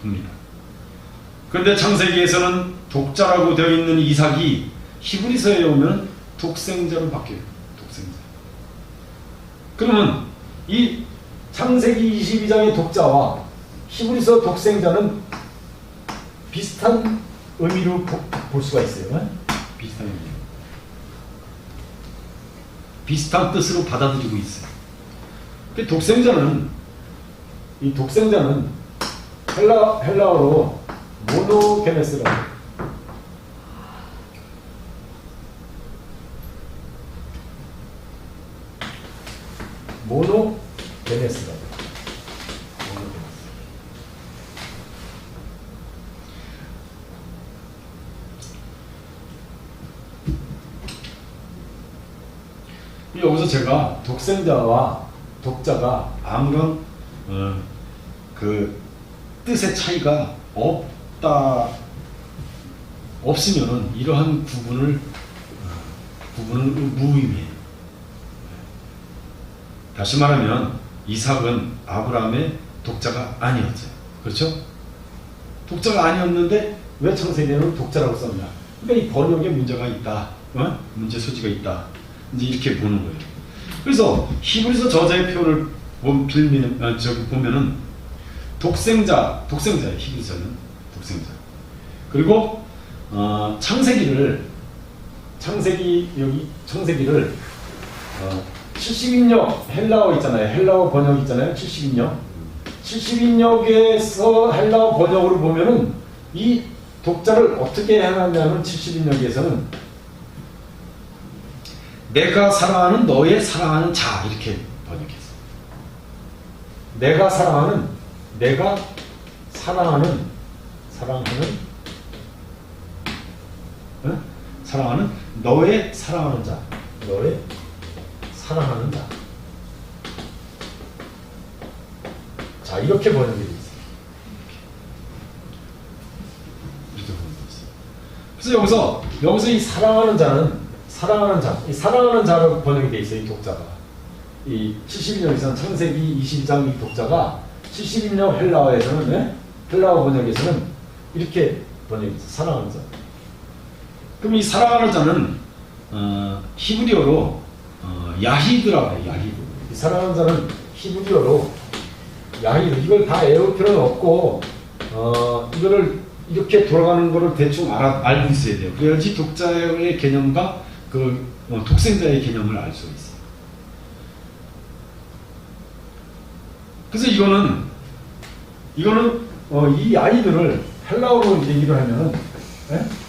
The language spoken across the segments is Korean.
봅니다. 그런데 창세기에서는 독자라고 되어 있는 이삭이 히브리서에 오면 독생자로 바뀌어요. 독생자. 그러면 이 창세기 22장의 독자와 히브리서 독생자는 비슷한 의미로 볼 수가 있어요. 비슷한 의미. 비슷한 뜻으로 받아들이고 있어요. 이 독생자는 헬라어로 모노게네스라고. 모노게네스라고. 여기서 제가 독생자와 독자가 아무런 그 뜻의 차이가 없으면은 이러한 구분은 무의미해요. 다시 말하면 이삭은 아브라함의 독자가 아니었죠. 그렇죠? 독자가 아니었는데 왜 창세기에는 독자라고 썼냐? 그러니까 이 번역에 문제가 있다. 문제 소지가 있다. 이제 이렇게 보는 거예요. 그래서 히브리서 저자의 표현을 보면은 독생자예요. 히브리서는 독생자. 그리고 창세기를 70인역 헬라어 있잖아요. 헬라어 번역 있잖아요. 70인역에서 헬라어 번역으로 보면은 이 독자를 어떻게 해놨냐면 70인역에서는 내가 사랑하는 너의 사랑하는 자 이렇게 번역했어. 내가 사랑하는 너의 사랑하는 자, 너의 사랑하는 자. 자 이렇게 번역이 되어 있어요. 그래서 여기서 이 사랑하는 자로 번역이 되어 있어요. 이 독자가. 이 70인역에서는 창세기 22장 이 독자가 70인역 헬라어에서는 헬라어 번역에서는 이렇게 번역이 있어요. 사랑하는 자. 그럼 이 사랑하는 자는 히브리어로 야히드라고 해요. 야히드. 이 사랑하는 자는 히브리어로 야히드. 이걸 다 외울 필요는 없고 이거를 이렇게 돌아가는 거를 대충 알고 있어야 돼요. 그래야지 독자의 개념과 독생자의 개념을 알 수 있어요. 그래서 이거는 이 아이들을 헬라어로 얘기를 하면은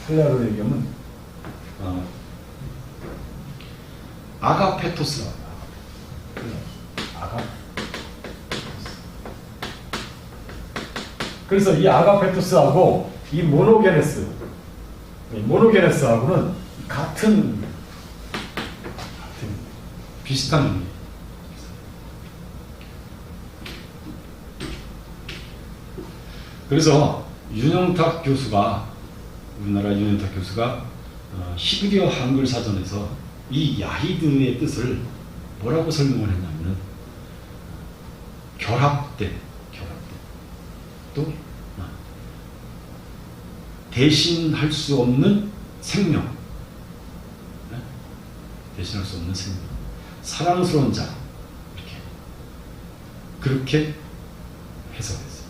헬라어로 얘기하면 아가페토스라고 해요. 아가페토스. 그래서 이 아가페토스하고 이 모노게네스하고는 같은 비슷한 의미. 그래서 우리나라 윤영탁 교수가 히브리어 한글 사전에서 이 야히드의 뜻을 뭐라고 설명을 했냐면 결합된 또 대신할 수 없는 생명, 대신할 수 없는 생명, 사랑스러운 자, 그렇게 해석했어요.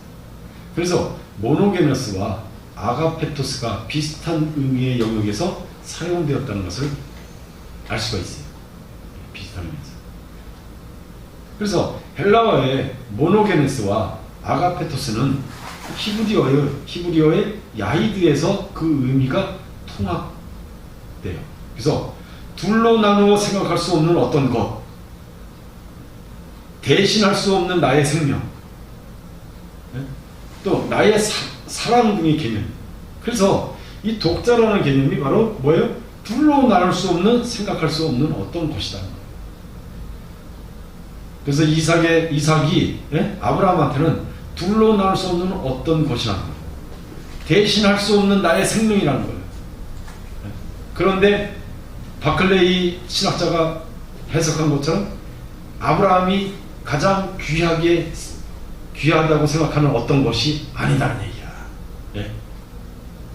그래서 모노게네스와 아가페토스가 비슷한 의미의 영역에서 사용되었다는 것을 알 수가 있어요. 비슷한 의미에서. 그래서 헬라어의 모노게네스와 아가페토스는 히브리어의 야히드에서 그 의미가 통합돼요. 그래서 둘로 나누어 생각할 수 없는 어떤 것, 대신할 수 없는 나의 생명, 또 나의 사랑 등의 개념. 그래서 이 독자라는 개념이 바로 뭐예요? 둘로 나눌 수 없는, 생각할 수 없는 어떤 것이다. 그래서 이삭이 아브라함한테는 둘로 나눌 수 없는 어떤 것이라는 거예요. 대신할 수 없는 나의 생명이라는 거예요. 그런데 바클레이 신학자가 해석한 것처럼 아브라함이 가장 귀하게 귀하다고 생각하는 어떤 것이 아니다는 얘기야. 예?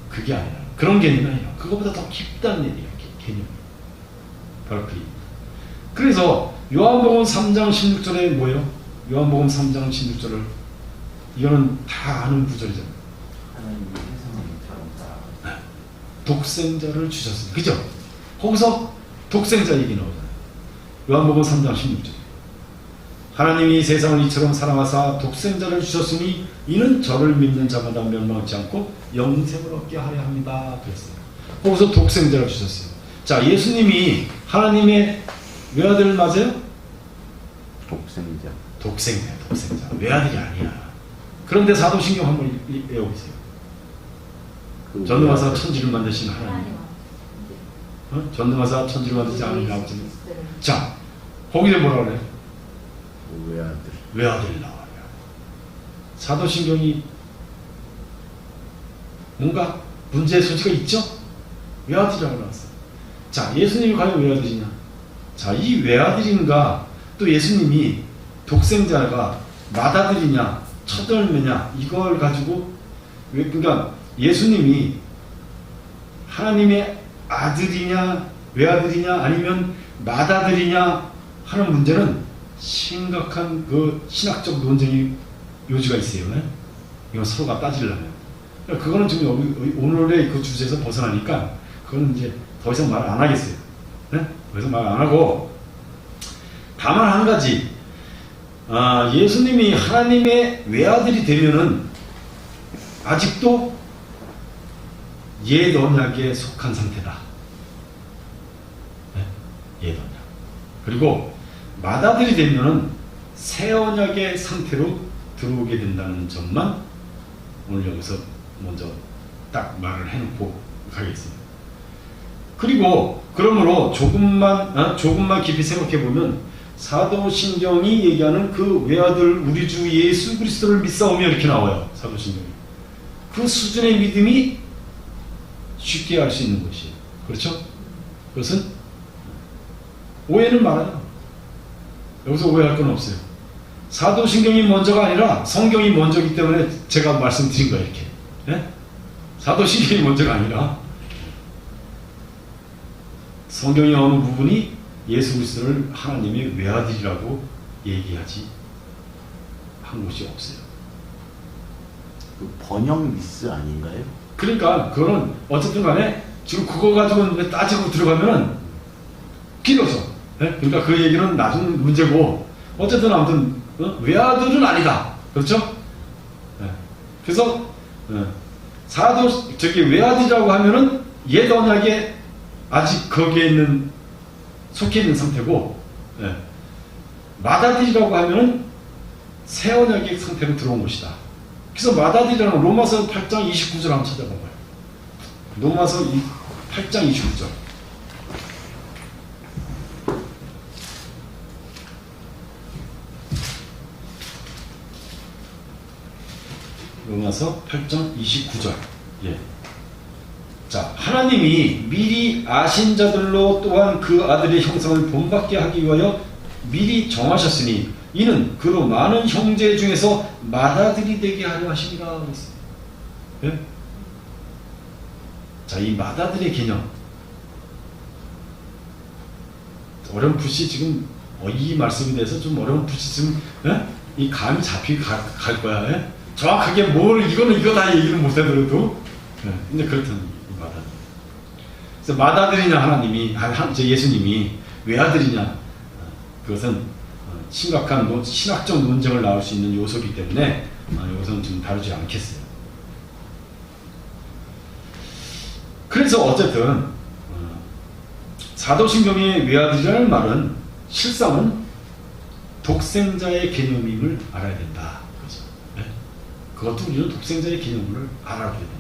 그게 아니라 그런 개념이 아니라 그거보다 더 깊다는 얘기야. 개념이 바로 그 얘기입니다. 그래서 요한복음 3장 16절에 뭐예요? 요한복음 3장 16절을 이거는 다 아는 구절이잖아요. 하나님이 세상을 이처럼 독생자를 주셨습니다. 그죠? 거기서 독생자 얘기 나오잖아요. 요한복음 3장 16절. 하나님이 세상을 이처럼 사랑하사 독생자를 주셨으니 이는 저를 믿는 자마다 멸망하지 않고 영생을 얻게 하려 합니다. 그랬어요. 거기서 독생자를 주셨어요. 자, 예수님이 하나님의 외아들 맞아요? 독생자. 독생자야, 독생자. 외아들이 아니야. 그런데 사도신경 한번 외워보세요. 그 전능하사 천지를 만드신 하나님. 전능하사 천지를 만드지 않은 아버지는. 자, 거기에 뭐라 그래요? 외아들. 외아들이 나와요. 사도신경이 뭔가 문제의 소지가 있죠? 외아들이라고 나왔어요. 자, 예수님이 과연 외아들이냐? 자, 이 외아들인가 또 예수님이 독생자가 맏아들이냐 첫열매냐 이걸 가지고 그러니까 예수님이 하나님의 아들이냐 외아들이냐 아니면 맏아들이냐 하는 문제는 심각한 그 신학적 논쟁이 요지가 있어요. 네? 이건 서로가 따지려면 그거는 지금 오늘의 그 주제에서 벗어나니까 그건 이제 더 이상 말 안 하겠어요. 네? 더 이상 말 안 하고 다만 한 가지 예수님이 하나님의 외아들이 되면은 아직도 옛 언약에 속한 상태다. 네? 옛 언약. 그리고 맏아들이 되면은 새 언약의 상태로 들어오게 된다는 점만 오늘 여기서 먼저 딱 말을 해놓고 가겠습니다. 그리고 그러므로 조금만 깊이 생각해 보면 사도신경이 얘기하는 그 외아들 우리 주 예수 그리스도를 믿사오며 이렇게 나와요. 사도신경이. 그 수준의 믿음이 쉽게 할 수 있는 것이에요. 그렇죠? 그것은 오해는 말아요. 여기서 오해할 건 없어요. 사도신경이 먼저가 아니라 성경이 먼저이기 때문에 제가 말씀드린 거예요. 이렇게. 네? 사도신경이 먼저가 아니라 성경의 어느 부분이 예수 그리스도를 하나님의 외아들이라고 얘기하지 한 곳이 없어요. 그 번역 미스 아닌가요? 그러니까 그거는 어쨌든 간에 지금 그거 가지고 따지고 들어가면 길어져. 네? 그러니까 그 얘기는 나중 문제고 어쨌든 아무튼 외아들은 아니다. 그렇죠? 네. 그래서 외아들이라고 하면은 옛 언약에 아직 거기에 있는 속해 있는 상태고 맏아들이라고 하면은 새 언약의 상태로 들어온 것이다. 그래서 맏아들이라는 로마서 8장 29절 한번 찾아본 거예요. 로마서 8장 29절. 로마서 8장 29절. 예. 자, 하나님이 미리 아신 자들로 또한 그 아들의 형상을 본받게 하기 위하여 미리 정하셨으니 이는 그로 많은 형제 중에서 맏아들이 되게 하려 하심이라 그랬어요. 예? 자, 이 맏아들의 개념 어렴풋이 지금 이 말씀에 대해서 좀 어렴풋이 지금 이 감이 잡히고 갈 거야. 예? 정확하게 뭘 이거는 이거다 얘기를 못 하더라도 이제 그렇다는 얘기. 그래서 맏아들이냐 하나님이 예수님이 외아들이냐 그것은 심각한 신학적 논쟁을 나올 수 있는 요소이기 때문에 이것은 좀 다루지 않겠어요. 그래서 어쨌든 사도신경의 외아들이라는 말은 실상은 독생자의 개념임을 알아야 된다. 그죠? 네? 그것도 우리는 독생자의 개념을 알아야 된다.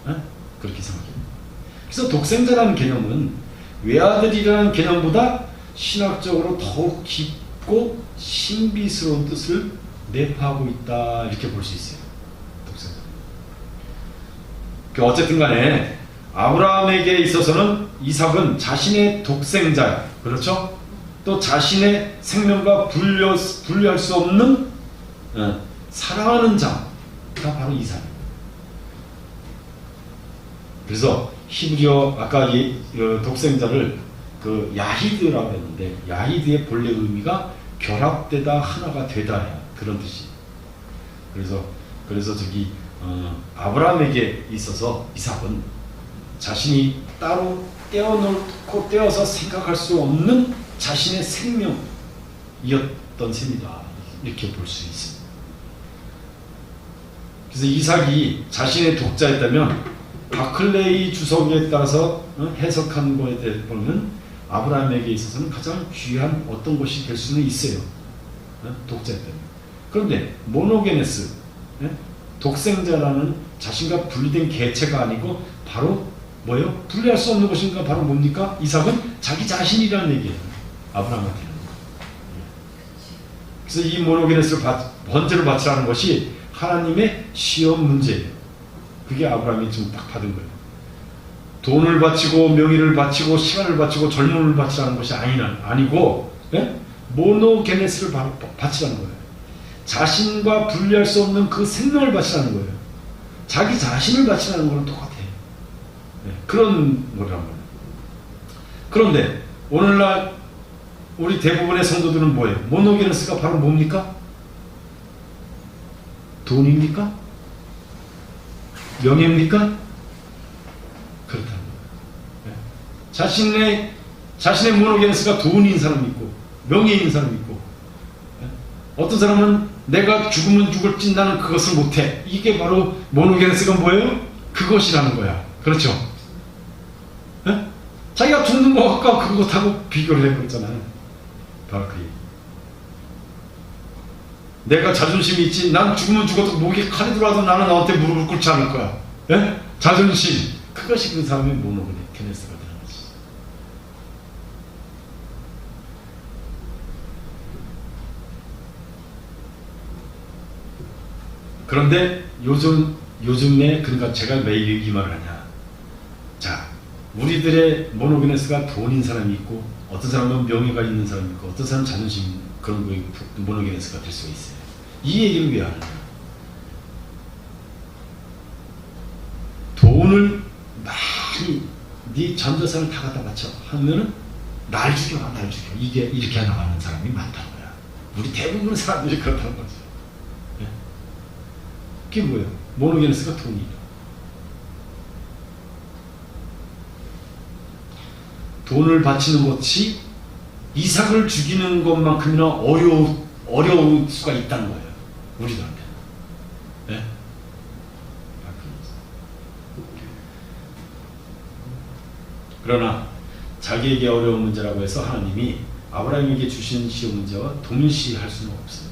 네? 그렇게 생각해요. 그래서 독생자라는 개념은 외아들이라는 개념보다 신학적으로 더욱 깊고 신비스러운 뜻을 내포하고 있다 이렇게 볼 수 있어요. 독생자. 어쨌든 간에 아브라함에게 있어서는 이삭은 자신의 독생자, 그렇죠? 또 자신의 생명과 분리할 수 없는 사랑하는 자가 바로 이삭입니다. 그래서 히브리어 아까 독생자를 그 야히드라고 했는데 야히드의 본래 의미가 결합되다 하나가 되다야 그런 뜻이. 그래서 저기 아브라함에게 있어서 이삭은 자신이 따로 떼어놓고 떼어서 생각할 수 없는 자신의 생명이었던 셈이다 이렇게 볼 수 있습니다. 그래서 이삭이 자신의 독자였다면 바클레이 주석에 따라서 해석한 거에 대해 보면 아브라함에게 있어서는 가장 귀한 어떤 것이 될 수는 있어요. 독자였다면. 그런데 모노게네스, 독생자라는 자신과 분리된 개체가 아니고 바로 뭐예요? 분리할 수 없는 것인가? 바로 뭡니까? 이삭은 자기 자신이라는 얘기예요. 아브라함한테는. 그래서 이 모노게네스를 번제로 바치라는 것이 하나님의 시험 문제예요. 그게 아브라함이 지금 딱 받은 거예요. 돈을 바치고 명의를 바치고 시간을 바치고 젊음을 바치라는 것이 아니고 모노게네스를 바치라는 거예요. 자신과 분리할 수 없는 그 생명을 바치라는 거예요. 자기 자신을 바치라는 거는 똑같아요. 그런 거란 말이에요. 그런데 오늘날 우리 대부분의 성도들은 뭐예요? 모노게네스가 바로 뭡니까? 돈입니까? 명예입니까? 그렇다는 거예요. 자신의 모노게네스가 돈인 사람이 있고 명예인 사람이 있고 어떤 사람은 내가 죽으면 죽을지 나는 그것을 못해. 이게 바로 모노게네스가 뭐예요? 그것이라는 거야. 그렇죠? 자기가 죽는 것과 그것하고 비교를 해버렸잖아요. 바로 그 얘기. 내가 자존심이 있지. 난 죽으면 죽어도 목에 칼이 들어와도 나는 너한테 무릎을 꿇지 않을 거야. 자존심. 그것이 그 사람의 모노게네스가 되는 거지. 그런데 요즘에 그러니까 제가 왜 이 말을 하냐. 자, 우리들의 모노게네스가 돈인 사람이 있고 어떤 사람은 명예가 있는 사람이 있고 어떤 사람은 자존심 그런 거에 모노게네스가 될 수가 있어요. 이 얘기를 왜 하느냐. 돈을 많이 네 전 재산을 다 갖다 바쳐 하면은 날 죽여. 이게 이렇게 나가는 사람이 많다는 거야. 우리 대부분의 사람들이 그렇다는 거죠. 그게 뭐예요? 모노게네스가 돈이에요. 돈을 바치는 것이 이삭을 죽이는 것만큼이나 어려울 수가 있다는 거예요. 우리들한테. 네? 그러나 자기에게 어려운 문제라고 해서 하나님이 아브라함에게 주신 시험 문제와 동일시할 수는 없어요.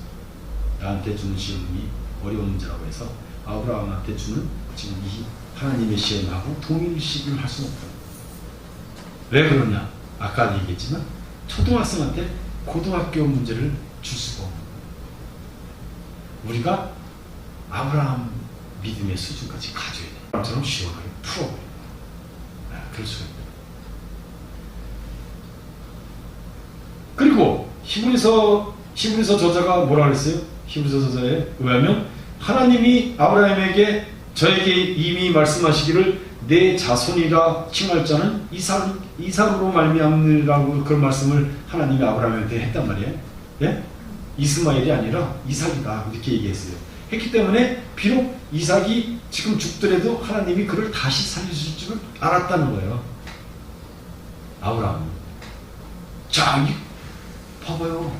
나한테 주는 시험이 어려운 문제라고 해서 아브라함한테 주는 지금 이 하나님의 시험하고 동일시를 할 수는 없어요. 왜 그러냐? 아까 얘기했지만 초등학생한테 고등학교 문제를 줄 수가 없는 거예요. 우리가 아브라함 믿음의 수준까지 가져야 돼요. 아브라함처럼 시원하게 풀어버려요. 그럴 수가 있다. 그리고 히브리서 저자가 뭐라 그랬어요? 히브리서 저자에 의하면 하나님이 아브라함에게 저에게 이미 말씀하시기를 내 자손이라 칭할 자는 이삭으로 말미암으리라고 그런 말씀을 하나님이 아브라함한테 했단 말이에요. 예? 이스마엘이 아니라 이삭이다 이렇게 얘기했어요. 했기 때문에 비록 이삭이 지금 죽더라도 하나님이 그를 다시 살리실 줄을 알았다는 거예요. 아브라함은. 자, 봐봐요.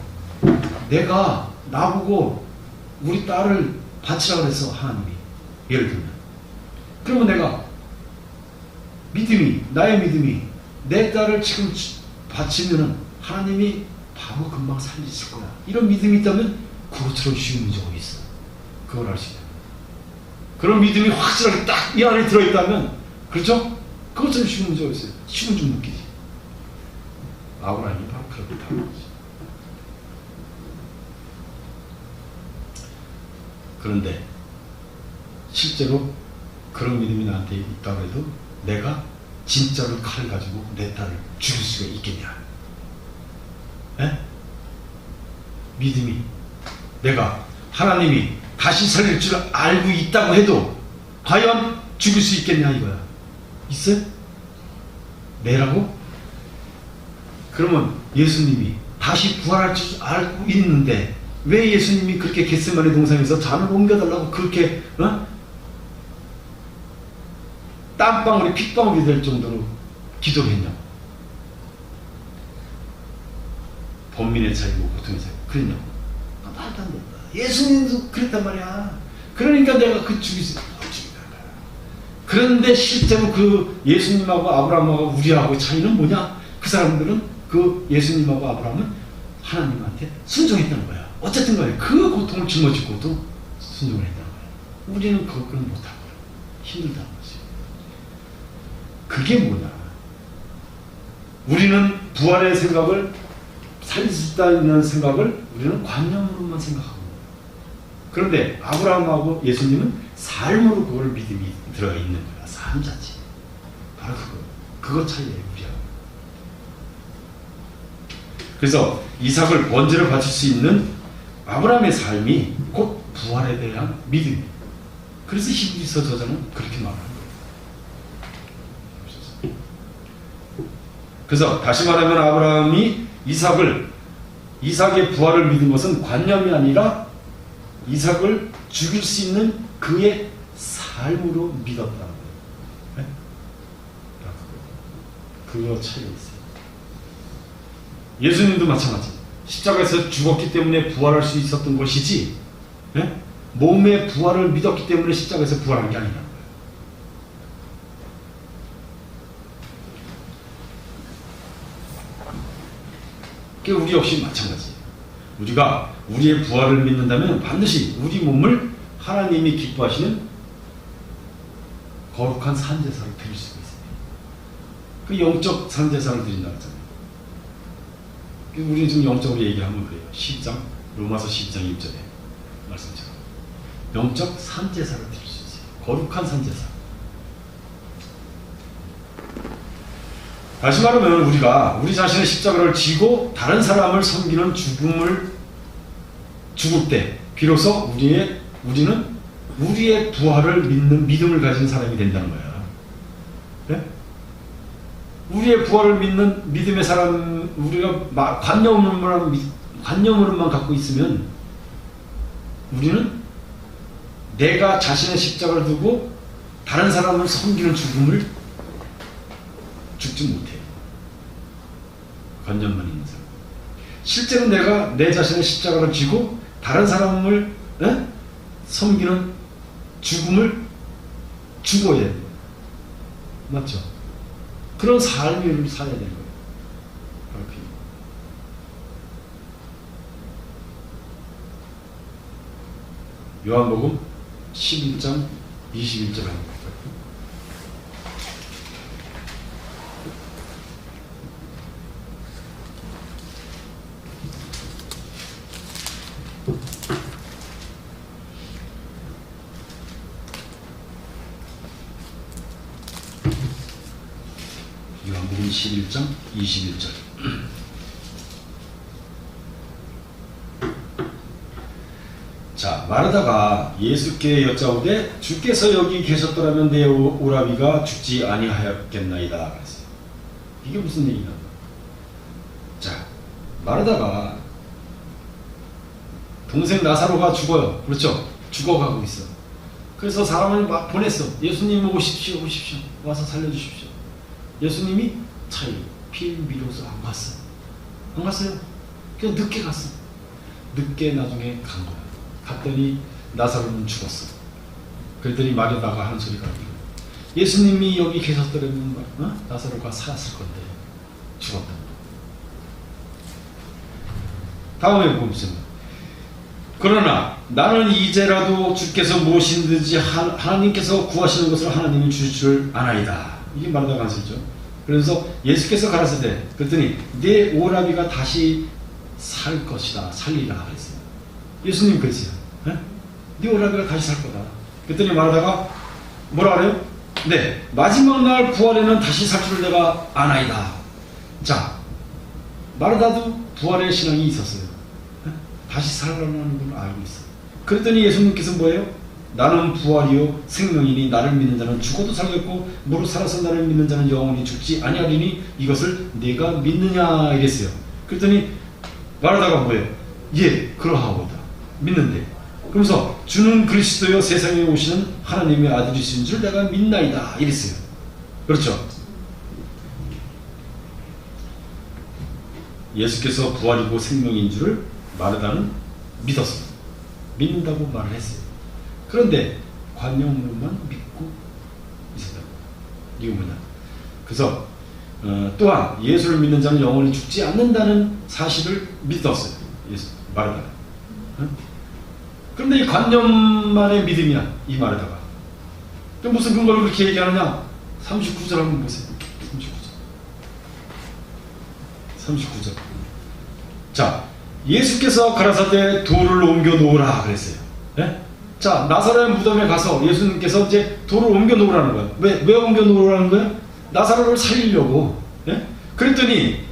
내가 나보고 우리 딸을 바치라고 해서 하나님이 예를 들면 그러면 내가 나의 믿음이 내 딸을 지금 바치면은 하나님이 바로 금방 살리실 거야. 이런 믿음이 있다면 그것처럼 쉬운 문제가 있어. 그걸 알 수 있다. 그런 믿음이 확실하게 딱 이 안에 들어있다면 그렇죠? 그것처럼 쉬운 문제가 있어요. 쉬운 줄 느끼지. 아브라함이 바로 그렇게 다른 거지. 그런데 실제로 그런 믿음이 나한테 있다고 해도 내가 진짜로 칼을 가지고 내 딸을 죽일 수가 있겠냐? 믿음이 하나님이 다시 살릴 줄 알고 있다고 해도 과연 죽을 수 있겠냐 이거야. 있어요? 네라고? 그러면 예수님이 다시 부활할 줄 알고 있는데 왜 예수님이 그렇게 겟세마네 동산에서 잔을 옮겨달라고 그렇게 땀방울이 핏방울이 될 정도로 기도를 했냐고. 범민의 차이고 보통의 차이 그랬냐고. 말도 안 된다. 예수님도 그랬단 말이야. 그러니까 내가 그 죽일 수 있다. 그런데 실제로 그 예수님하고 아브라함하고 우리하고 차이는 뭐냐? 그 사람들은 그 예수님하고 아브라함은 하나님한테 순종했다는 거야. 어쨌든 간에 그 고통을 짊어지고도 순종을 했다는 거야. 우리는 그것은 못하고 힘들다는 거지. 그게 뭐냐? 우리는 부활의 생각을 살릴 수 있다는 생각을 우리는 관념으로만 생각하고 있는 거야. 그런데 아브라함하고 예수님은 삶으로 그걸 믿음이 들어가 있는 거야. 삶 자체. 바로 그거 차이예요, 우리하고. 그래서 이삭을 번제를 바칠 수 있는 아브라함의 삶이 곧 부활에 대한 믿음이에요. 그래서 히브리서 저자는 그렇게 말하는 거예요. 그래서 다시 말하면 아브라함이 이삭의 부활을 믿은 것은 관념이 아니라 이삭을 죽일 수 있는 그의 삶으로 믿었다는 거예요. 네? 그거 차이가 있어요. 예수님도 마찬가지. 십자가에서 죽었기 때문에 부활할 수 있었던 것이지, 네? 몸의 부활을 믿었기 때문에 십자가에서 부활한 게 아니라는 거예요. 그러니까 우리 역시 마찬가지예요. 우리가 우리의 부활을 믿는다면 반드시 우리 몸을 하나님이 기뻐하시는 거룩한 산제사를 드릴 수가 있습니다. 그 영적 산제사를 드린다고 했잖아요. 우리는 지금 영적으로 얘기하면 그래요. 10장, 로마서 10장 1절에 말씀처럼 영적 산제사를 드릴 수 있어요. 거룩한 산제사. 다시 말하면 우리가 우리 자신의 십자가를 지고 다른 사람을 섬기는 죽을 때 비로소 우리는 우리의 부활을 믿는 믿음을 가진 사람이 된다는 거야. 네? 우리의 부활을 믿는 믿음의 사람, 우리가 관념으로만 갖고 있으면 우리는 내가 자신의 십자가를 두고 다른 사람을 섬기는 죽음을 죽지 못해요. 관념만 있는 사람. 실제로 내가 내 자신의 십자가를 쥐고 다른 사람을 섬기는 죽음을 죽어야 돼요. 맞죠? 그런 삶을 살아야 되는 거예요. 요한복음 11장 21절 합니다. 요한복음 11장 21절. 자, 마르다가 예수께 여짜오되 주께서 여기 계셨더라면 내 오라비가 죽지 아니하였겠나이다 그랬어요. 이게 무슨 얘기냐? 자, 마르다가 동생 나사로가 죽어요. 그렇죠? 죽어가고 있어. 그래서 사람을 막 보냈어. 예수님 오십시오. 와서 살려주십시오. 예수님이 필미로서 안 갔어. 안 갔어요. 그냥 늦게 갔어. 늦게 나중에 간 거야. 갔더니 나사로는 죽었어. 그랬더니 마르다가 하는 소리가 예수님이 여기 계셨더라면 나사로가 살았을 건데 죽었다. 다음에 보시면 그러나 나는 이제라도 주께서 무엇이든지 하나님께서 구하시는 것을 하나님이 주실 줄 아나이다. 이게 마르다가 한 소리죠. 그래서 예수께서 가라사대 그랬더니 내 오라비가 다시 살 것이다. 살리라 그랬어요. 예수님 그랬어요. 네 오라비가 다시 살 거다. 그랬더니 마르다가 뭐라 그래요? 네, 마지막 날 부활에는 다시 살 줄을 내가 아나이다. 자, 마르다도 부활의 신앙이 있었어요. 다시 살아나는 걸 알고 있어요. 그랬더니 예수님께서 뭐예요? 나는 부활이요 생명이니 나를 믿는 자는 죽어도 살겠고 무릇 살아서 나를 믿는 자는 영원히 죽지 아니하리니 이것을 내가 믿느냐 이랬어요. 그랬더니 말하다가 뭐예요? 예, 그러하오다. 믿는데. 그러면서 주는 그리스도여 세상에 오시는 하나님의 아들이신 줄 내가 믿나이다 이랬어요. 그렇죠? 예수께서 부활이고 생명인 줄을 마르다는 믿었어요. 믿는다고 말을 했어요. 그런데 관념으로만 믿고 있었다. 이거 뭐냐? 그래서 또한 예수를 믿는 자는 영원히 죽지 않는다는 사실을 믿었어요. 예수 마르다가. 그런데 이 관념만의 믿음이야 이 마르다가. 그럼 무슨 근거로 그렇게 얘기하느냐? 39절 한번 보세요. 39절. 자, 예수께서 가라사대 돌을 옮겨 놓으라 그랬어요. 예? 자, 나사로의 무덤에 가서 예수님께서 이제 돌을 옮겨 놓으라는 거예요. 왜 옮겨 놓으라는 거예요? 나사로를 살리려고. 예? 그랬더니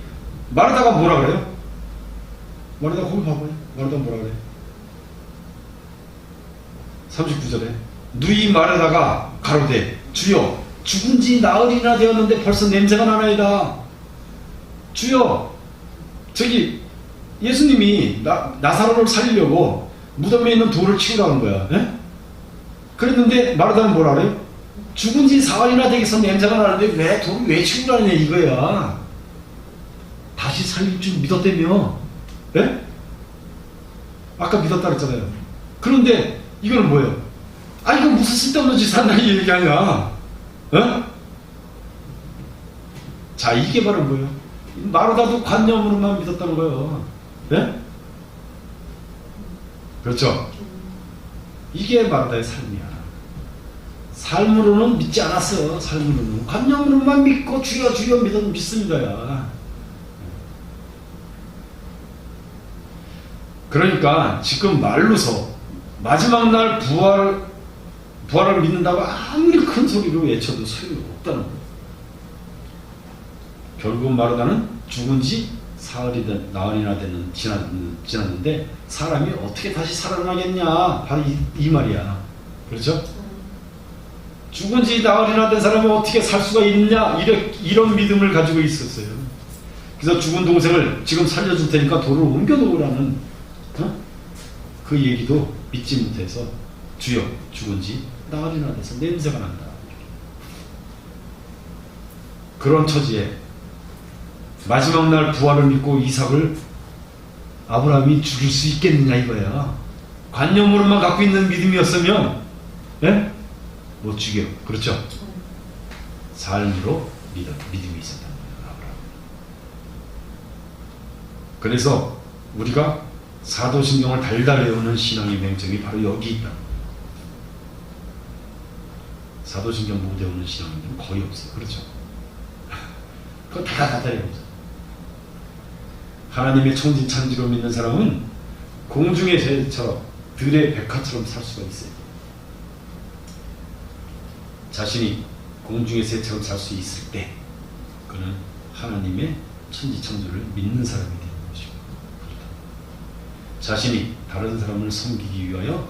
마르다가 뭐라 그래요? 마르다 거기 봐봐요. 마르다 뭐라 그래요? 39절에 누이 마르다가 가로되 주여 죽은 지 나흘이나 되었는데 벌써 냄새가 나나이다. 주여 저기 예수님이 나사로를 살리려고 무덤에 있는 돌을 치우라는 거야. 예? 그랬는데 마르다는 뭐라 그래요? 죽은 지 사흘이나 되겠어 냄새가 나는데 왜 돌을 왜 치우라느냐 이거야. 다시 살릴 줄 믿었다며. 예? 아까 믿었다 그랬잖아요. 그런데 이거는 뭐예요? 아 이거 무슨 쓸데없는 짓 한다는 얘기 아니야. 어? 자 이게 바로 뭐예요? 마르다도 관념으로만 믿었다는 거예요. 예? 그렇죠? 이게 마르다의 삶이야. 삶으로는 믿지 않았어. 삶으로는 관념으로만 믿고 주여 주여 믿습니다야. 그러니까 지금 말로서 마지막 날 부활을 믿는다고 아무리 큰 소리로 외쳐도 소용이 없다는 거예요. 결국 마르다는 죽은 지 나흘이나 지났는데 사람이 어떻게 다시 살아나겠냐 바로 이 말이야. 그렇죠? 죽은 지 나흘이나 된 사람이 어떻게 살 수가 있느냐 이런 믿음을 가지고 있었어요. 그래서 죽은 동생을 지금 살려줄 테니까 돌을 옮겨 놓으라는 그 얘기도 믿지 못해서 주여 죽은 지 나흘이나 돼서 냄새가 난다. 그런 처지에 마지막 날 부활을 믿고 이삭을 아브라함이 죽일 수 있겠느냐 이거야. 관념으로만 갖고 있는 믿음이었으면 예? 못 죽여. 그렇죠? 삶으로 믿음이 있었다는 거예요. 아브라함. 그래서 우리가 사도신경을 달달 외우는 신앙의 맹점이 바로 여기 있다. 사도신경 못 외우는 신앙인들은 거의 없어요. 그렇죠? 그거 다 달달 외우죠. 하나님의 천지찬지로 믿는 사람은 공중의 새처럼 들의 백화처럼 살 수가 있어요. 자신이 공중의 새처럼 살 수 있을 때 그는 하나님의 천지창조를 믿는 사람이 되는 것이고, 자신이 다른 사람을 섬기기 위하여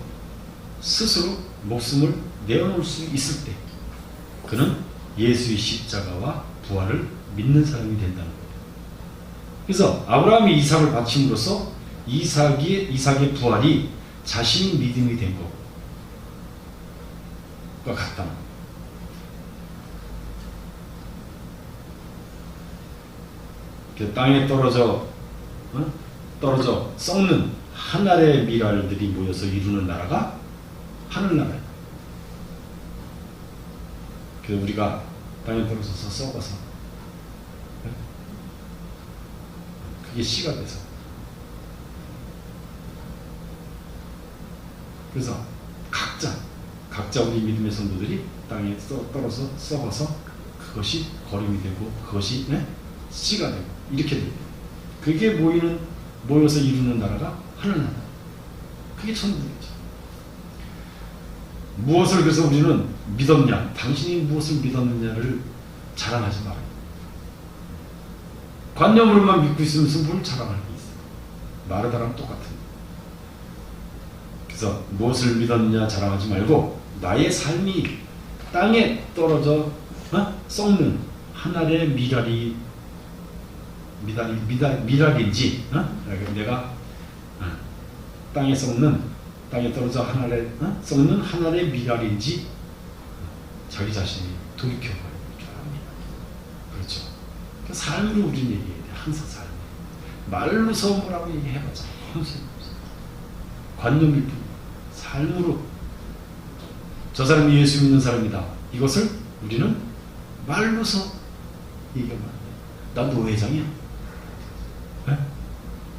스스로 목숨을 내어놓을 수 있을 때 그는 예수의 십자가와 부활을 믿는 사람이 된다는 거예요. 그래서 아브라함이 이삭을 바침으로써 이삭의 부활이 자신의 믿음이 된 것과 같다. 땅에 떨어져 썩는 한 알의 밀알들이 모여서 이루는 나라가 하늘나라예요. 그래서 우리가 땅에 떨어져서 썩어서 그게 씨가 돼서, 그래서 각자 우리 믿음의 성도들이 땅에 떨어져 썩어서 그것이 거름이 되고 그것이 씨가 되고 이렇게 돼요. 그게 모여서 이루는 나라가 하늘나라. 그게 천국이죠. 무엇을 그래서 우리는 믿었냐, 당신이 무엇을 믿었느냐를 자랑하지 말아요. 관념으로만 믿고 있으면서 뭘 자랑할 게 있어요. 마르다랑 똑같은. 그래서 무엇을 믿었느냐 자랑하지 말고 나의 삶이 땅에 떨어져 썩는 한 알의 미랄인지 내가 땅에 떨어져 한 알의 썩는 한 알의 미랄인지 자기 자신이 돌이켜봐야 줄 압니다. 그렇죠. 그 삶으로 우리는 얘기해야 돼. 항상 삶. 말로서 뭐라고 얘기해봤자 관념일 뿐. 삶으로 저 사람이 예수 믿는 사람이다. 이것을 우리는 말로서 얘기하면 안 돼. 난 노회장이야. 네?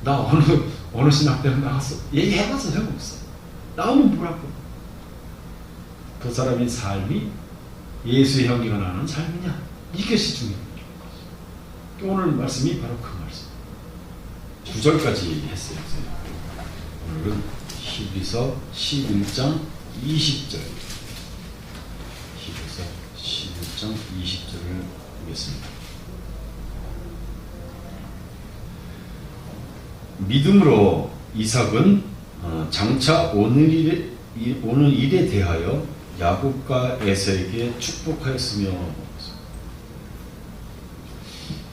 나 어느 신학대학 나갔어. 얘기해봐서 소용없어. 나오면 뭐라고. 그 사람의 삶이 예수의 향기가 나는 삶이냐. 이것이 중요한 거죠. 오늘 말씀이 바로 그 말씀. 9절까지 했어요. 오늘은 히브리서 11장 20절. 히브리서 11장 20절을 보겠습니다. 믿음으로 이삭은 장차 오는 일에 대하여 야곱과 에서에게 축복하였으며,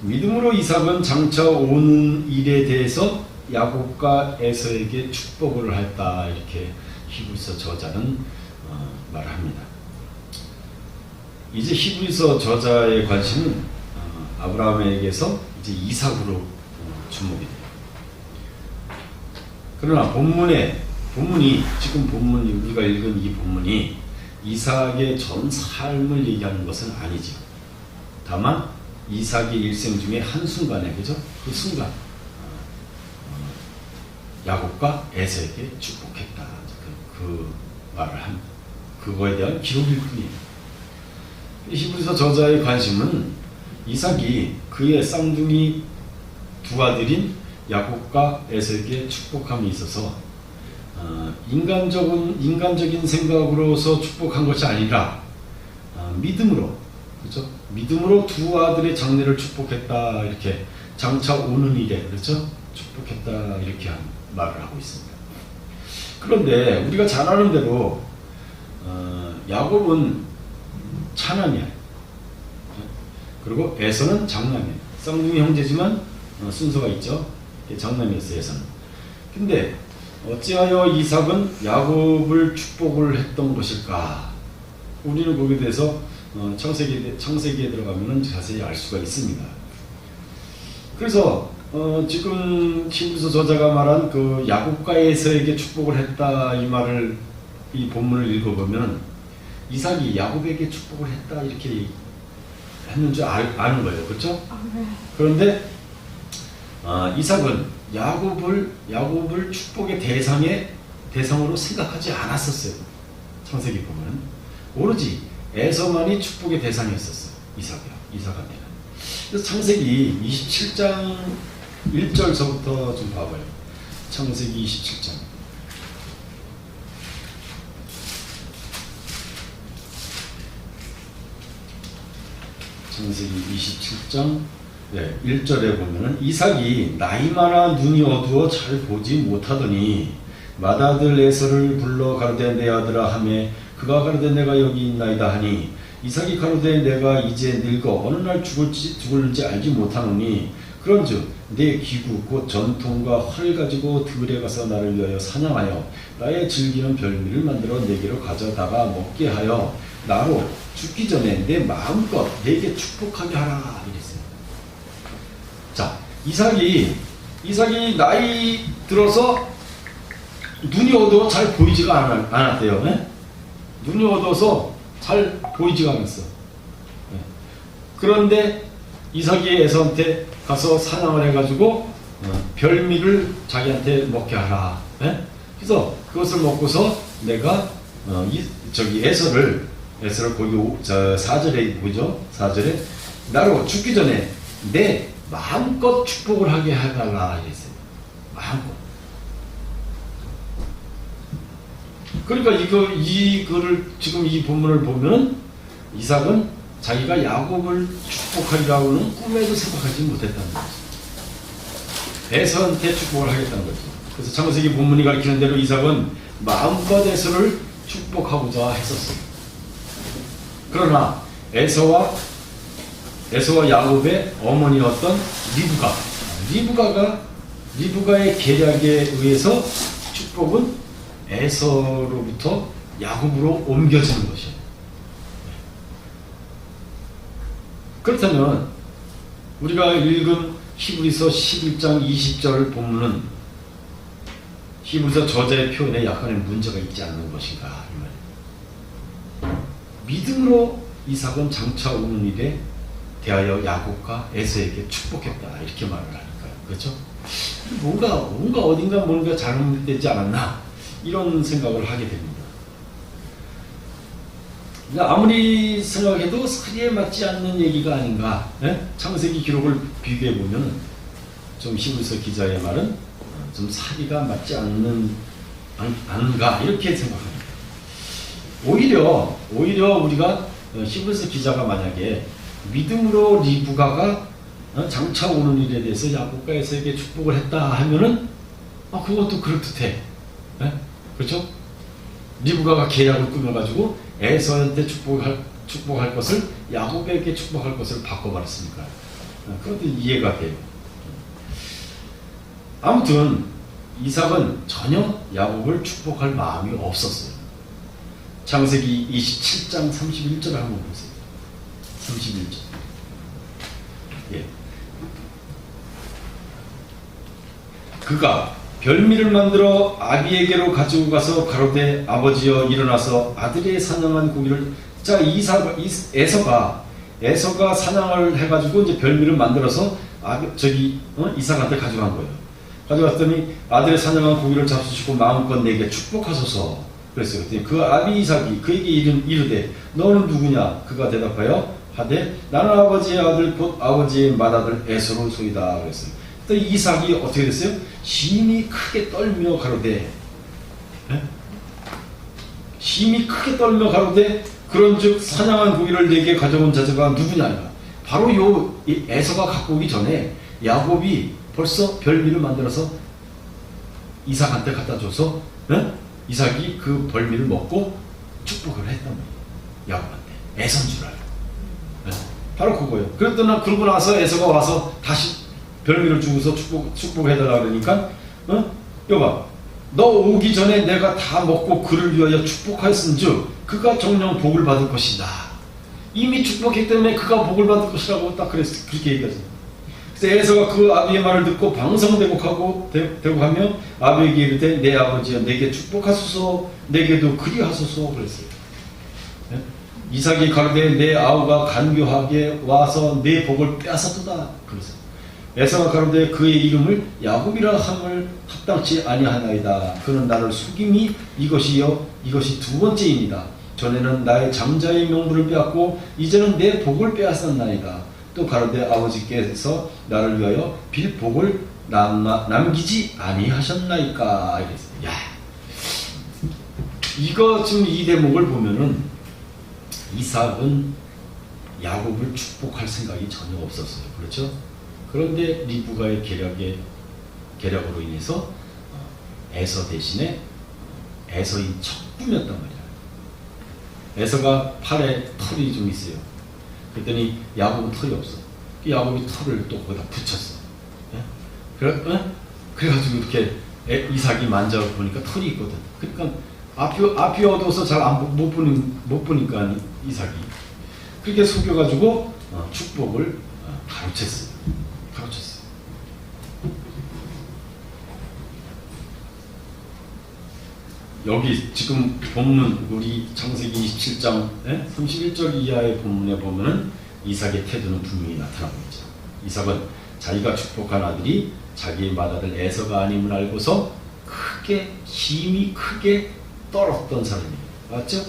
믿음으로 이삭은 장차 오는 일에 대해서 야곱과 에서에게 축복을 했다. 이렇게 히브리서 저자는 말합니다. 이제 히브리서 저자의 관심은 아브라함에게서 이제 이삭으로 주목이 돼요. 그러나 본문이 지금 우리가 읽은 이 본문이 이삭의 전 삶을 얘기하는 것은 아니죠. 다만 이삭의 일생 중에 한순간에, 그죠? 그 순간 야곱과 에서에게 축복했다. 그 말을 합니다. 그거에 대한 기록일 뿐이에요. 히브리서 저자의 관심은 이삭이 그의 쌍둥이 두 아들인 야곱과 에서에게 축복함이 있어서 인간적인 생각으로서 축복한 것이 아니라 믿음으로, 그렇죠? 믿음으로 두 아들의 장래를 축복했다. 이렇게 장차 오는 일에, 그렇죠? 축복했다. 이렇게 말을 하고 있습니다. 그런데 우리가 잘 아는 대로 야곱은 차남이야. 그리고 에서는 장남이야. 쌍둥이 형제지만 순서가 있죠. 장남이었어요. 에서는. 근데 어찌하여 이삭은 야곱을 축복을 했던 것일까? 우리는 거기에 대해서 창세기에 들어가면 자세히 알 수가 있습니다. 그래서 지금 히브리서 저자가 말한 그 야곱과 에서에게 축복을 했다, 이 본문을 읽어보면 이삭이 야곱에게 축복을 했다 이렇게 했는 줄 아는 거예요. 그렇죠? 그런데 이삭은 야곱을 축복의 대상으로 생각하지 않았었어요. 창세기 보면 오로지 에서만이 축복의 대상이었었어요. 이삭한테는. 그래서 창세기 27장 1절서부터 좀 봐봐요. 창세기 27장. 창세기 27장 1절에 보면은 이삭이 나이 많아 눈이 어두워 잘 보지 못하더니 맏아들 에서를 불러 가로되 내 아들아 하매 그가 가로되 내가 여기 있나이다 하니 이삭이 가로되 내가 이제 늙어 어느 날 죽을지 알지 못하노니 그런즉 내 기구 곧 전통과 활을 가지고 들에 가서 나를 위하여 사냥하여 나의 즐기는 별미를 만들어 내게로 가져다가 먹게 하여 나로 죽기 전에 내 마음껏 내게 축복하게 하라 이랬어요. 자, 이삭이 나이 들어서 눈이 어두워 잘 보이지가 않았대요. 네? 눈이 어두워서 잘 보이지가 않았어. 네. 그런데 이삭이 에서한테 가서 사냥을 해가지고 별미를 자기한테 먹게 하라. 네? 그래서 그것을 먹고서 내가 에서를 거기 4절에 보죠. 4절에 나로 죽기 전에 내 마음껏 축복을 하게 해달라 이랬어요. 마음껏. 그러니까 이거를 지금 이 본문을 보면 이삭은 자기가 야곱을 축복하리라고는 꿈에도 생각하지 못했다는 거죠. 에서한테 축복을 하겠다는 거죠. 그래서 창세기 본문이 가리키는 대로 이삭은 마음껏 에서를 축복하고자 했었어요. 그러나 에서와 야곱의 어머니였던 리브가의 계략에 의해서 축복은 에서로부터 야곱으로 옮겨지는 것이에요. 그렇다면 우리가 읽은 히브리서 11장 20절 본문은 히브리서 저자의 표현에 약간의 문제가 있지 않는 것인가 이 말이에요. 믿음으로 이삭은 장차 오는 일에 대하여 야곱과 에서에게 축복했다 이렇게 말을 하니까요. 그렇죠? 뭔가 어딘가 뭔가 잘못되지 않았나 이런 생각을 하게 됩니다. 아무리 생각해도 사리에 맞지 않는 얘기가 아닌가. 예? 창세기 기록을 비교해 보면 좀 히브리서 기자의 말은 좀 사리가 맞지 않는가 이렇게 생각합니다. 오히려 우리가 히브리서 기자가 만약에 믿음으로 리브가가 장차 오는 일에 대해서 야곱과 에서에게 축복을 했다 하면은 그것도 그럴듯해. 예? 그렇죠? 리브가가 계략을 꾸며가지고 에서한테 축복할 것을 야곱에게 축복할 것을 바꿔버렸으니까 그것도 이해가 돼요. 아무튼 이삭은 전혀 야곱을 축복할 마음이 없었어요. 창세기 27장 31절을 한번 보세요. 31절. 예. 그가 별미를 만들어 아비에게로 가지고 가서 가로되 아버지여 일어나서 아들의 사냥한 고기를 에서가 사냥을 해가지고 이제 별미를 만들어서 이삭한테 가져간 거예요. 가져갔더니 아들의 사냥한 고기를 잡수시고 마음껏 내게 축복하소서 그랬어요. 그랬더니 그 아비 이삭이 그에게 이르되 너는 누구냐? 그가 대답하여 하되 나는 아버지의 아들 곧 아버지의 맏아들 에서로 소이다 그랬어요. 또 이삭이 어떻게 됐어요? 심히 크게 떨며 가로되 그런즉 사냥한 고기를 내게 가져온 자가 누구냐? 바로 에서가 갖고 오기 전에 야곱이 벌써 별미를 만들어서 이삭한테 갖다 줘서 이삭이 그 별미를 먹고 축복을 했단 말이에요. 야곱한테 에서인 줄 알고. 바로 그거예요. 그러고 나서 에서가 와서 다시 별미를 주고서 축복해달라 그러니까 여봐 너 오기 전에 내가 다 먹고 그를 위하여 축복하였은즉 그가 정녕 복을 받을 것이다. 이미 축복했기 때문에 그가 복을 받을 것이라고 딱 그렇게 얘기하잖아요. 그래서 에서가 그 아비의 말을 듣고 방성되고 하며 아비에게 이르되 내 아버지여 내게 축복하소서 내게도 그리하소서 그랬어요. 이삭이 가로되 내 아우가 간교하게 와서 내 복을 빼앗았도다 그랬어요. 에서가 가로되 그의 이름을 야곱이라 함을 합당치 아니하나이다. 그는 나를 속임이 이것이 두 번째입니다. 전에는 나의 장자의 명분을 빼앗고 이제는 내 복을 빼앗았나이다. 또 가로되 아버지께서 나를 위하여 빌 복을 남기지 아니하셨나이까 이랬어요. 야, 이거 지금 이 대목을 보면은 이삭은 야곱을 축복할 생각이 전혀 없었어요. 그렇죠? 그런데 리브가의 계략으로 인해서 에서 대신에 에서인 척 꾸몄단 말이야. 에서가 팔에 털이 좀 있어요. 그랬더니 야곱은 털이 없어. 야곱이 털을 또 거기다 붙였어. 그래가지고 이렇게 이삭이 만져보니까 털이 있거든. 그러니까 앞이 어두워서 잘 못 보니까 이삭이 그렇게 속여가지고 축복을 가로챘어요. 여기 지금 본문 우리 창세기 27장 31절 이하의 본문에 보면은 이삭의 태도는 분명히 나타나고 있죠. 이삭은 자기가 축복한 아들이 자기의 맏아들 에서가 아님을 알고서 힘이 크게 떨었던 사람이에요. 맞죠?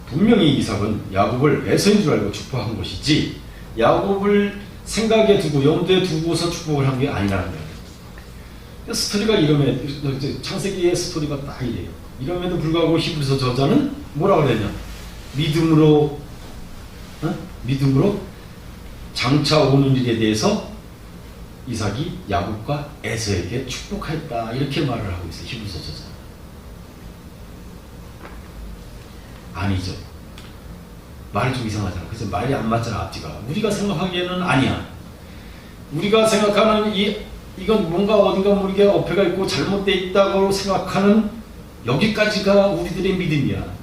분명히 이삭은 야곱을 에서인 줄 알고 축복한 것이지 야곱을 생각에 두고 염두에 두고서 축복을 한 게 아니라는 거예요. 스토리가 창세기의 스토리가 딱 이래요. 이럼에도 불구하고 히브리서 저자는 뭐라고 그랬냐? 믿음으로 장차 오는 일에 대해서 이삭이 야곱과 에서에게 축복했다 이렇게 말을 하고 있어요. 히브리서 저자. 아니죠. 말이 좀 이상하잖아. 그래서 말이 안 맞잖아. 앞뒤가. 우리가 생각하기에는 아니야. 우리가 생각하는 이건 뭔가 어딘가 모르게 어폐가 있고 잘못되어 있다고 생각하는 여기까지가 우리들의 믿음이야.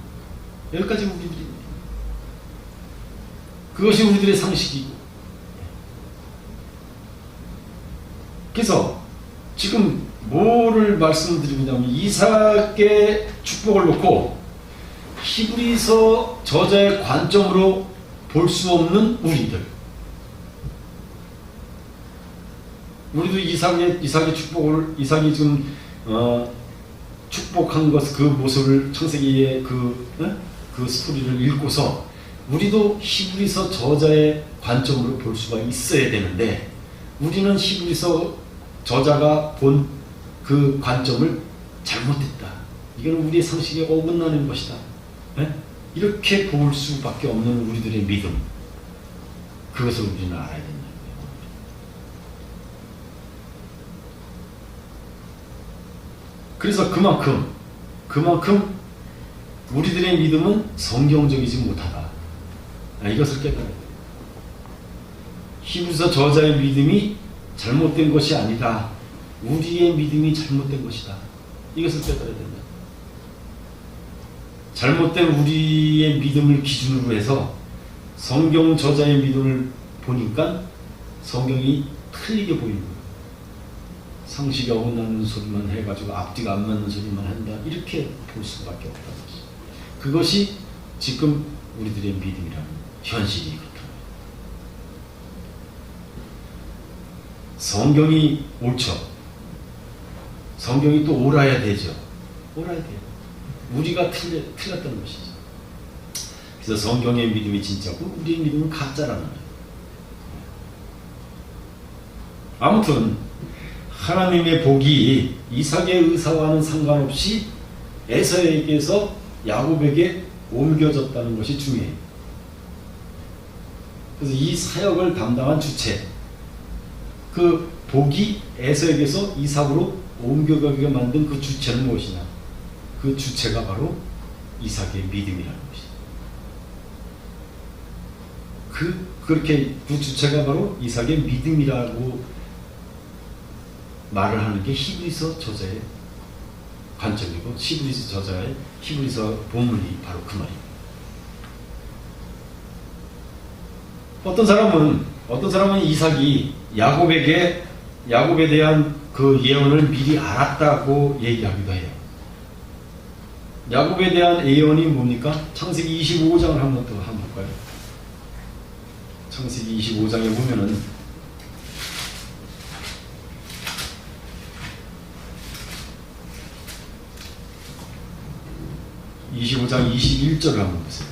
여기까지 우리들의 믿음. 그것이 우리들의 상식이고. 그래서 지금 뭐를 말씀드리냐면 이삭의 축복을 놓고 히브리서 저자의 관점으로 볼 수 없는 우리도 이삭의 축복을 이삭이 지금 축복한 것 그 모습을 창세기의 그 스토리를 읽고서 우리도 히브리서 저자의 관점으로 볼 수가 있어야 되는데 우리는 히브리서 저자가 본 그 관점을 잘못했다. 이건 우리의 상식에 어긋나는 것이다. 이렇게 볼 수밖에 없는 우리들의 믿음. 그것을 우리는 알아야 된다. 그래서 그만큼 우리들의 믿음은 성경적이지 못하다. 이것을 깨달아야 돼요. 히브리서 저자의 믿음이 잘못된 것이 아니다. 우리의 믿음이 잘못된 것이다. 이것을 깨달아야 된다. 잘못된 우리의 믿음을 기준으로 해서 성경 저자의 믿음을 보니까 성경이 틀리게 보이는 거예요. 상식이 어긋나는 소리만 해가지고 앞뒤가 안 맞는 소리만 한다. 이렇게 볼 수밖에 없다는 것이죠. 그것이 지금 우리들의 믿음이라는 현실이 그렇다. 성경이 옳죠. 성경이 또 옳아야 되죠. 옳아야 돼요. 우리가 틀렸다는 것이죠. 그래서 성경의 믿음이 진짜고 우리의 믿음은 가짜라는 거예요. 아무튼 하나님의 복이 이삭의 의사와는 상관없이 에서에게서 야곱에게 옮겨졌다는 것이 중요해요. 그래서 이 사역을 담당한 주체, 그 복이 에서에게서 이삭으로 옮겨가게 만든 그 주체는 무엇이냐? 그 주체가 바로 이삭의 믿음이라는 것이죠. 그렇게 그 주체가 바로 이삭의 믿음이라고 말을 하는 게 히브리서 저자의 관점이고 히브리서 저자의 히브리서 본문이 바로 그 말입니다. 어떤 사람은 이삭이 야곱에 대한 그 예언을 미리 알았다고 얘기하기도 해요. 야곱에 대한 예언이 뭡니까? 창세기 25장을 한번 볼까요? 창세기 25장에 보면은 25장 21절을 한번 보세요.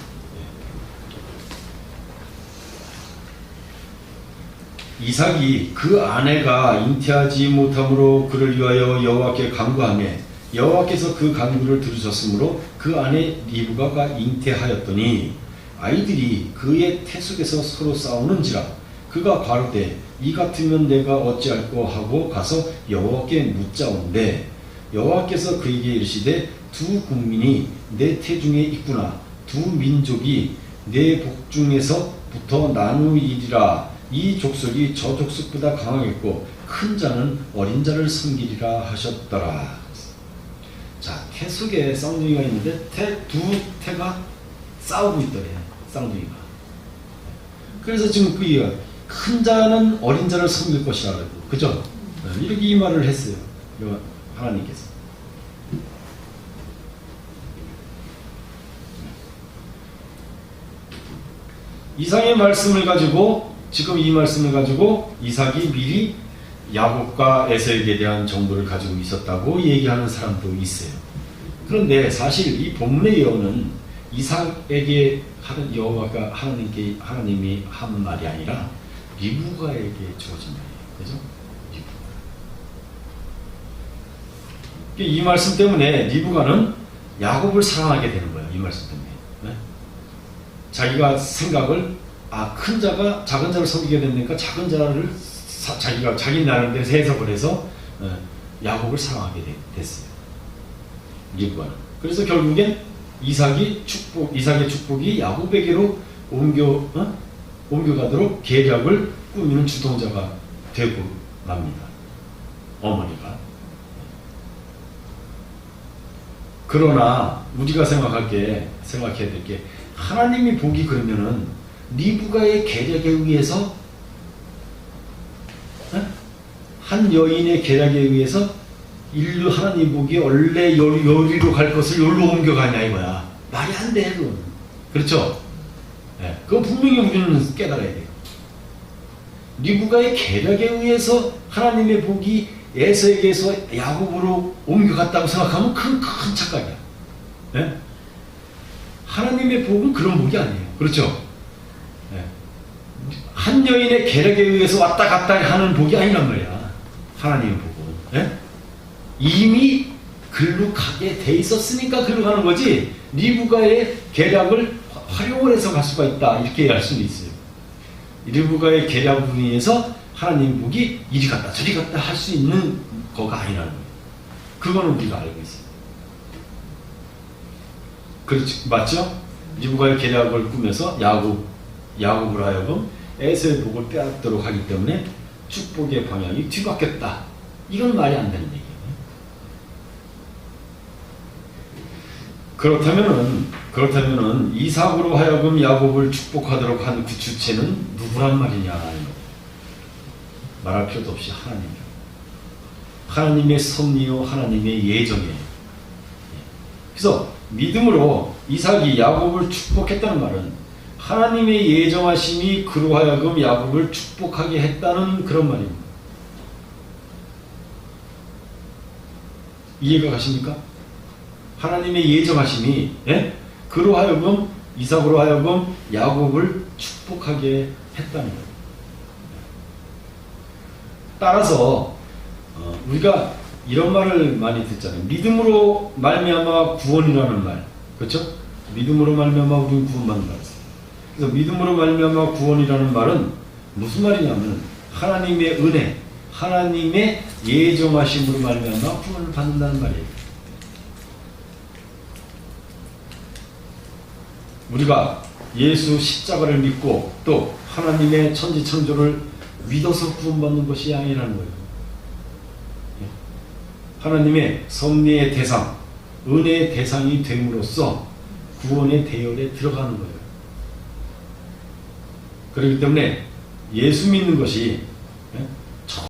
이삭이 그 아내가 잉태하지 못함으로 그를 위하여 여호와께 간구하매 여호와께서 그 간구를 들으셨으므로 그 아내 리브가가 잉태하였더니 아이들이 그의 태속에서 서로 싸우는지라 그가 가로되 이 같으면 내가 어찌할꼬 하고 가서 여호와께 묻자온대 여호와께서 그에게 이르시되 두 국민이 내 태중에 있구나 두 민족이 내 복중에서부터 나누이리라 이 족속이 저 족속보다 강하겠고 큰 자는 어린 자를 섬기리라 하셨더라. 자, 태 속에 쌍둥이가 있는데 두 태가 싸우고 있더래. 쌍둥이가. 그래서 지금 큰 자는 어린 자를 섬길 것이라 그러고 그죠? 이렇게 이 말을 했어요. 하나님께서. 이상의 말씀을 가지고 지금 이 말씀을 가지고 이삭이 미리 야곱과 에서에게 대한 정보를 가지고 있었다고 얘기하는 사람도 있어요. 그런데 사실 이 본문의 예언은 이삭에게 여호와가 하나님이 한 말이 아니라 리브가에게 주어진 말이에요. 그죠? 리브가. 이 말씀 때문에 리브가는 야곱을 사랑하게 되는 거예요. 이 말씀 때문에. 네? 자기가 생각을 큰 자가 작은 자를 섬기게 됐으니까 작은 자를 자기가 자기 나름대로 해석을 해서 야곱을 사랑하게 됐어요. 리브가는. 그래서 결국엔 이삭의 축복이 야곱에게로 옮겨가도록 계략을 꾸미는 주동자가 되고 맙니다. 어머니가. 그러나 우리가 생각해야 될 게 하나님의 복이 그러면은 리브가의 계략에 의해서 한 여인의 계략에 의해서 인류 하나님 복이 원래 여리로 갈 것을 여기로 옮겨가냐 이거야. 말이 안 돼, 그건. 그렇죠? 네, 그건 분명히 우리는 깨달아야 돼요. 리브가의 계략에 의해서 하나님의 복이 에서에게서 야곱으로 옮겨갔다고 생각하면 큰 착각이야. 네? 하나님의 복은 그런 복이 아니에요. 그렇죠? 네. 한 여인의 계략에 의해서 왔다 갔다 하는 복이 아니란 말이야. 하나님의 복은. 네? 이미 글로 가게 돼 있었으니까 글로 가는 거지, 리브가의 계략을 활용을 해서 갈 수가 있다, 이렇게 할 수는 있어요. 리브가의 계략으로 인해서 하나님 복이 이리 갔다 저리 갔다 할 수 있는 거가 아니라는 거예요. 그거는 우리가 알고 있어요. 그렇죠? 맞죠? 리브가의 계략을 꾸며서 야곱으로 하여금 에서의 복을 빼앗도록 하기 때문에 축복의 방향이 뒤바뀌었다. 이건 말이 안 되는 얘기예요. 그렇다면은 이삭으로 하여금 야곱을 축복하도록 한 그 주체는 누구란 말이냐? 말할 필요도 없이 하나님이요. 하나님의 섭리요, 하나님의 예정이에요. 그래서 믿음으로 이삭이 야곱을 축복했다는 말은 하나님의 예정하심이 그로 하여금 야곱을 축복하게 했다는 그런 말입니다. 이해가 가십니까? 하나님의 예정하심이 그로 하여금 이삭으로 하여금 야곱을 축복하게 했다는 거예요. 따라서 우리가 이런 말을 많이 듣잖아요. 믿음으로 말미암아 구원이라는 말, 그렇죠? 믿음으로 말미암아 우리는 구원받는 말. 그래서 믿음으로 말미암아 구원이라는 말은 무슨 말이냐면 하나님의 은혜, 하나님의 예정하심으로 말미암아 구원을 받는다는 말이에요. 우리가 예수 십자가를 믿고 또 하나님의 천지창조를 믿어서 구원받는 것이 아니라는 거예요. 하나님의 섭리의 대상, 은혜의 대상이 됨으로써 구원의 대열에 들어가는 거예요. 그렇기 때문에 예수 믿는 것이